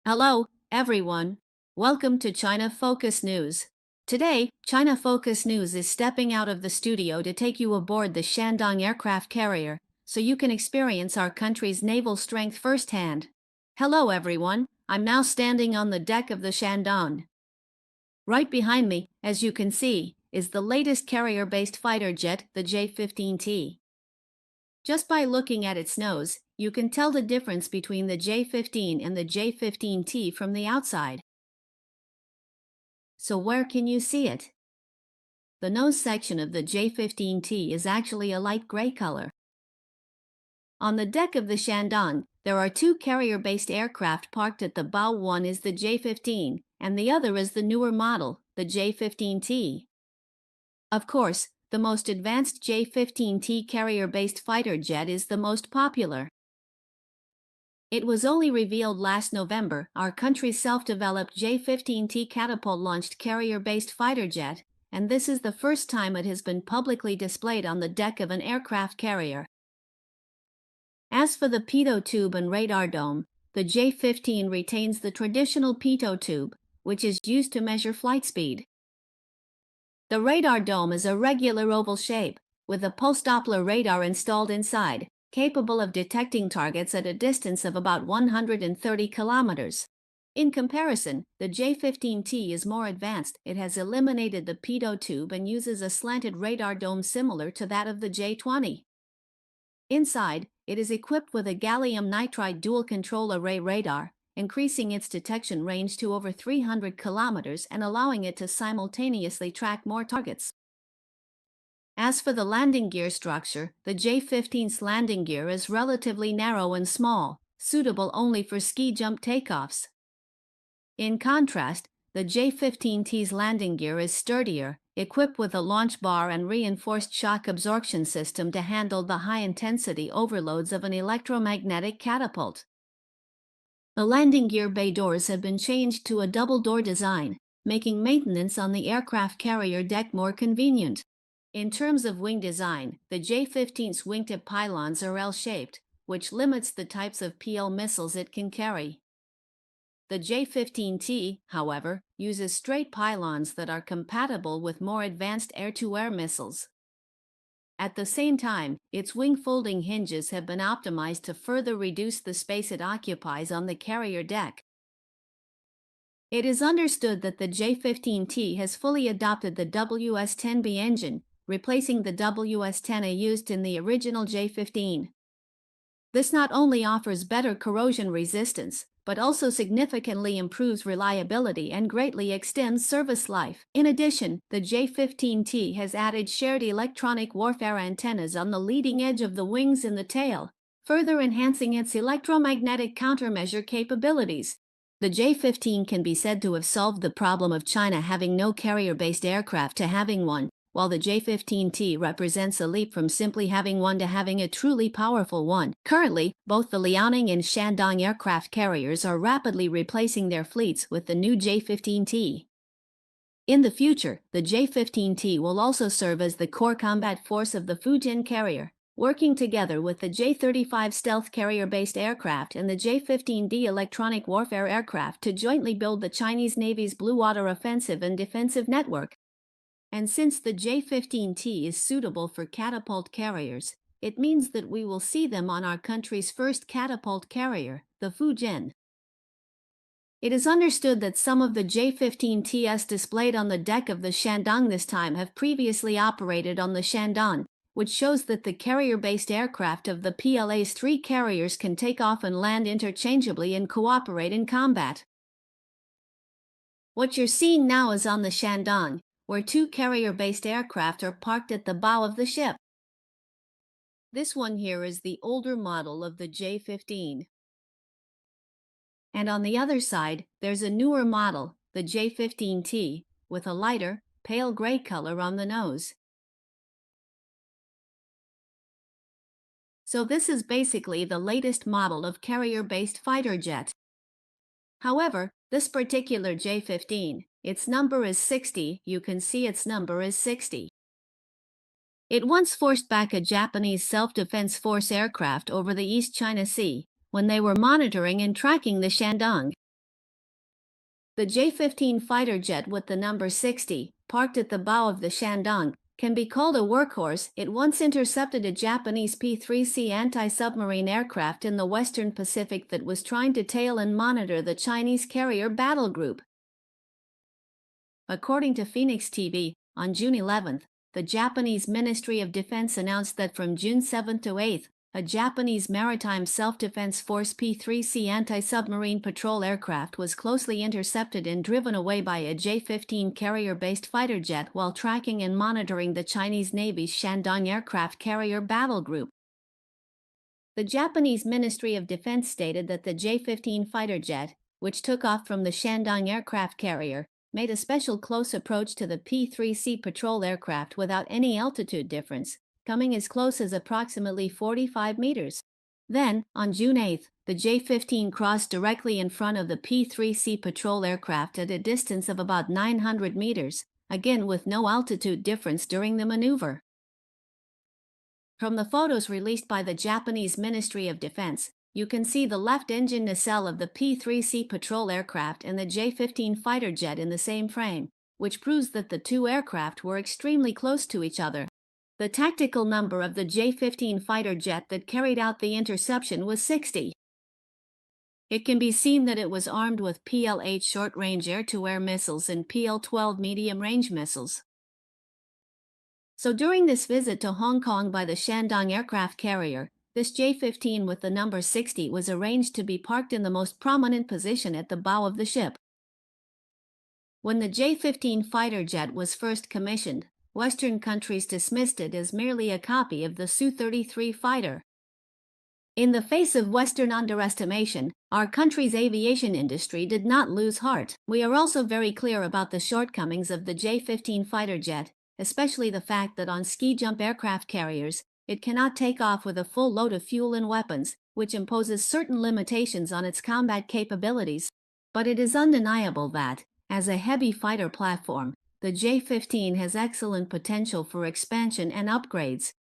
Hello, everyone. Welcome to China Focus News. Today, China Focus News is stepping out of the studio to take you aboard the Shandong aircraft carrier, so you can experience our country's naval strength firsthand. Hello, everyone. I'm now standing on the deck of the Shandong. Right behind me, as you can see, is the latest carrier-based fighter jet, the J-15T. Just by looking at its nose, you can tell the difference between the J-15 and the J-15T from the outside. So where can you see it? The nose section of the J-15T is actually a light gray color. On the deck of the Shandong, there are two carrier-based aircraft parked at the bow. One is the J-15, and the other is the newer model, the J-15T. Of course, the most advanced J-15T carrier-based fighter jet is the most popular. It was only revealed last November, our country's self-developed J-15T catapult-launched carrier-based fighter jet, and this is the first time it has been publicly displayed on the deck of an aircraft carrier. As for the pitot tube and radar dome, the J-15 retains the traditional pitot tube, which is used to measure flight speed. The radar dome is a regular oval shape, with a pulse-Doppler radar installed inside, capable of detecting targets at a distance of about 130 kilometers. In comparison, the J-15T is more advanced. It has eliminated the pitot tube and uses a slanted radar dome similar to that of the J-20. Inside, it is equipped with a gallium nitride dual-control array radar, increasing its detection range to over 300 kilometers and allowing it to simultaneously track more targets. As for the landing gear structure, the J-15's landing gear is relatively narrow and small, suitable only for ski jump takeoffs. In contrast, the J-15T's landing gear is sturdier, equipped with a launch bar and reinforced shock absorption system to handle the high-intensity overloads of an electromagnetic catapult. The landing gear bay doors have been changed to a double-door design, making maintenance on the aircraft carrier deck more convenient. In terms of wing design, the J-15's wingtip pylons are L-shaped, which limits the types of PL missiles it can carry. The J-15T, however, uses straight pylons that are compatible with more advanced air-to-air missiles. At the same time, its wing folding hinges have been optimized to further reduce the space it occupies on the carrier deck. It is understood that the J-15T has fully adopted the WS-10B engine, replacing the WS-10A used in the original J-15. This not only offers better corrosion resistance, but also significantly improves reliability and greatly extends service life. In addition, the J-15T has added shared electronic warfare antennas on the leading edge of the wings and the tail, further enhancing its electromagnetic countermeasure capabilities. The J-15 can be said to have solved the problem of China having no carrier-based aircraft to having one, while the J-15T represents a leap from simply having one to having a truly powerful one. Currently, both the Liaoning and Shandong aircraft carriers are rapidly replacing their fleets with the new J-15T. In the future, the J-15T will also serve as the core combat force of the Fujian carrier, working together with the J-35 stealth carrier-based aircraft and the J-15D electronic warfare aircraft to jointly build the Chinese Navy's Blue Water offensive and defensive network. And since the J-15T is suitable for catapult carriers, it means that we will see them on our country's first catapult carrier, the Fujian. It is understood that some of the J-15Ts displayed on the deck of the Shandong this time have previously operated on the Shandong, which shows that the carrier-based aircraft of the PLA's three carriers can take off and land interchangeably and cooperate in combat. What you're seeing now is on the Shandong, where two carrier-based aircraft are parked at the bow of the ship. This one here is the older model of the J-15. And on the other side, there's a newer model, the J-15T, with a lighter, pale gray color on the nose. So this is basically the latest model of carrier-based fighter jet. However, this particular J-15, its number is 60, you can see its number is 60. It once forced back a Japanese self-defense force aircraft over the East China Sea when they were monitoring and tracking the Shandong. The J-15 fighter jet with the number 60, parked at the bow of the Shandong, can be called a workhorse. It once intercepted a Japanese P-3C anti-submarine aircraft in the Western Pacific that was trying to tail and monitor the Chinese carrier battle group. According to Phoenix TV, on June 11th, the Japanese Ministry of Defense announced that from June 7th to 8th, a Japanese Maritime Self-Defense Force P-3C anti-submarine patrol aircraft was closely intercepted and driven away by a J-15 carrier-based fighter jet while tracking and monitoring the Chinese Navy's Shandong aircraft carrier battle group. The Japanese Ministry of Defense stated that the J-15 fighter jet, which took off from the Shandong aircraft carrier, made a special close approach to the P-3C patrol aircraft without any altitude difference, coming as close as approximately 45 meters. Then, on June 8th, the J-15 crossed directly in front of the P-3C patrol aircraft at a distance of about 900 meters, again with no altitude difference during the maneuver. From the photos released by the Japanese Ministry of Defense, you can see the left engine nacelle of the P-3C patrol aircraft and the J-15 fighter jet in the same frame, which proves that the two aircraft were extremely close to each other. The tactical number of the J-15 fighter jet that carried out the interception was 60. It can be seen that it was armed with PL-8 short-range air-to-air missiles and PL-12 medium-range missiles. So during this visit to Hong Kong by the Shandong aircraft carrier, this J-15 with the number 60 was arranged to be parked in the most prominent position at the bow of the ship. When the J-15 fighter jet was first commissioned, Western countries dismissed it as merely a copy of the Su-33 fighter. In the face of Western underestimation, our country's aviation industry did not lose heart. We are also very clear about the shortcomings of the J-15 fighter jet, especially the fact that on ski-jump aircraft carriers, it cannot take off with a full load of fuel and weapons, which imposes certain limitations on its combat capabilities. But it is undeniable that, as a heavy fighter platform, the J-15 has excellent potential for expansion and upgrades.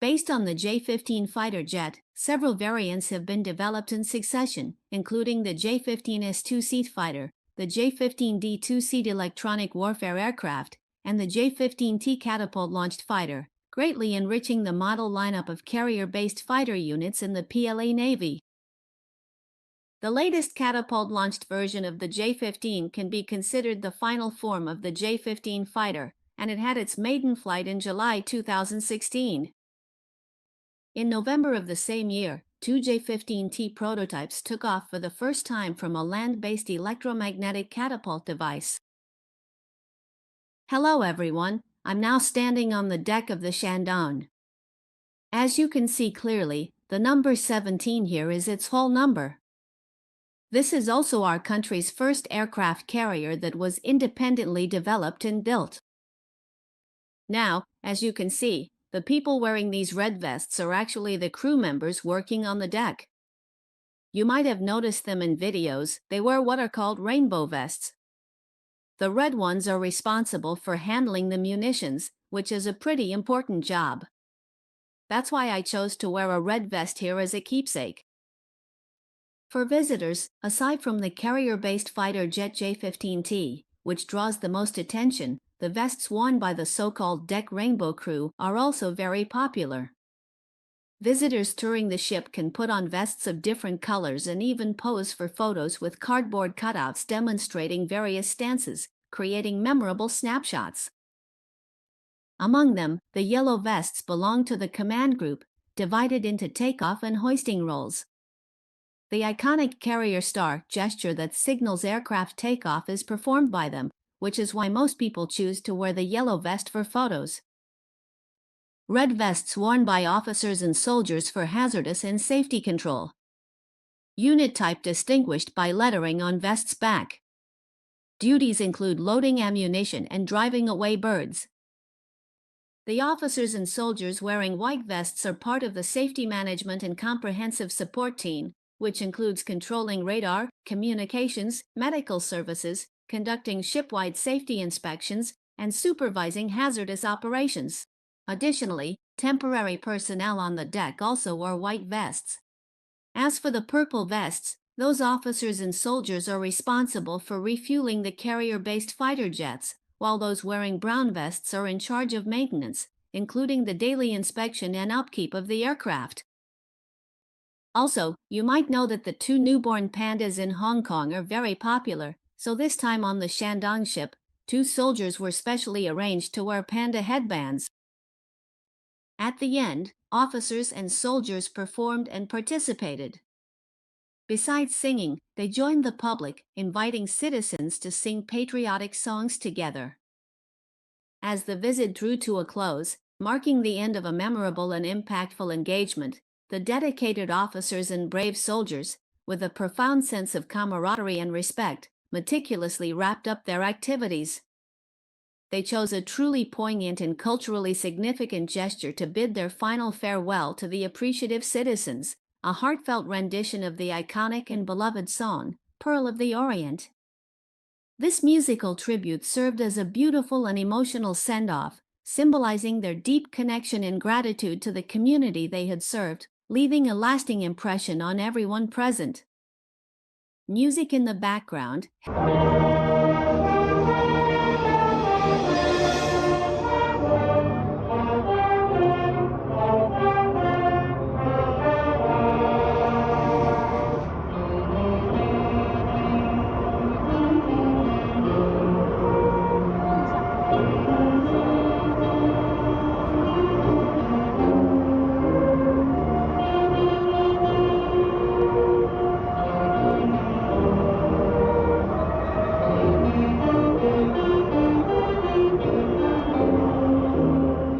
Based on the J-15 fighter jet, several variants have been developed in succession, including the J-15S two-seat fighter, the J-15D two-seat electronic warfare aircraft, and the J-15T catapult-launched fighter, greatly enriching the model lineup of carrier-based fighter units in the PLA Navy. The latest catapult-launched version of the J-15 can be considered the final form of the J-15 fighter, and it had its maiden flight in July 2016. In November of the same year, two J-15T prototypes took off for the first time from a land-based electromagnetic catapult device. Hello everyone, I'm now standing on the deck of the Shandong. As you can see clearly, the number 17 here is its whole number. This is also our country's first aircraft carrier that was independently developed and built. Now, as you can see, the people wearing these red vests are actually the crew members working on the deck. You might have noticed them in videos. They wear what are called rainbow vests. The red ones are responsible for handling the munitions, which is a pretty important job. That's why I chose to wear a red vest here as a keepsake. For visitors, aside from the carrier-based fighter jet J-15T, which draws the most attention, the vests worn by the so-called deck rainbow crew are also very popular. Visitors touring the ship can put on vests of different colors and even pose for photos with cardboard cutouts demonstrating various stances, creating memorable snapshots. Among them, the yellow vests belong to the command group, divided into takeoff and hoisting roles. The iconic carrier star gesture that signals aircraft takeoff is performed by them, which is why most people choose to wear the yellow vest for photos. Red vests worn by officers and soldiers for hazardous and safety control. Unit type distinguished by lettering on vest's back. Duties include loading ammunition and driving away birds. The officers and soldiers wearing white vests are part of the safety management and comprehensive support team, which includes controlling radar, communications, medical services, conducting ship-wide safety inspections, and supervising hazardous operations. Additionally, temporary personnel on the deck also wore white vests. As for the purple vests, Those officers and soldiers are responsible for refueling the carrier-based fighter jets, while those wearing brown vests are in charge of maintenance, including the daily inspection and upkeep of the aircraft. Also, you might know that the two newborn pandas in Hong Kong are very popular, so this time on the Shandong ship, two soldiers were specially arranged to wear panda headbands. At the end, officers and soldiers performed and participated. Besides singing, they joined the public, inviting citizens to sing patriotic songs together. As the visit drew to a close, marking the end of a memorable and impactful engagement, the dedicated officers and brave soldiers, with a profound sense of camaraderie and respect, meticulously wrapped up their activities. They chose a truly poignant and culturally significant gesture to bid their final farewell to the appreciative citizens, a heartfelt rendition of the iconic and beloved song, Pearl of the Orient. This musical tribute served as a beautiful and emotional send-off, symbolizing their deep connection and gratitude to the community they had served, leaving a lasting impression on everyone present. Music in the background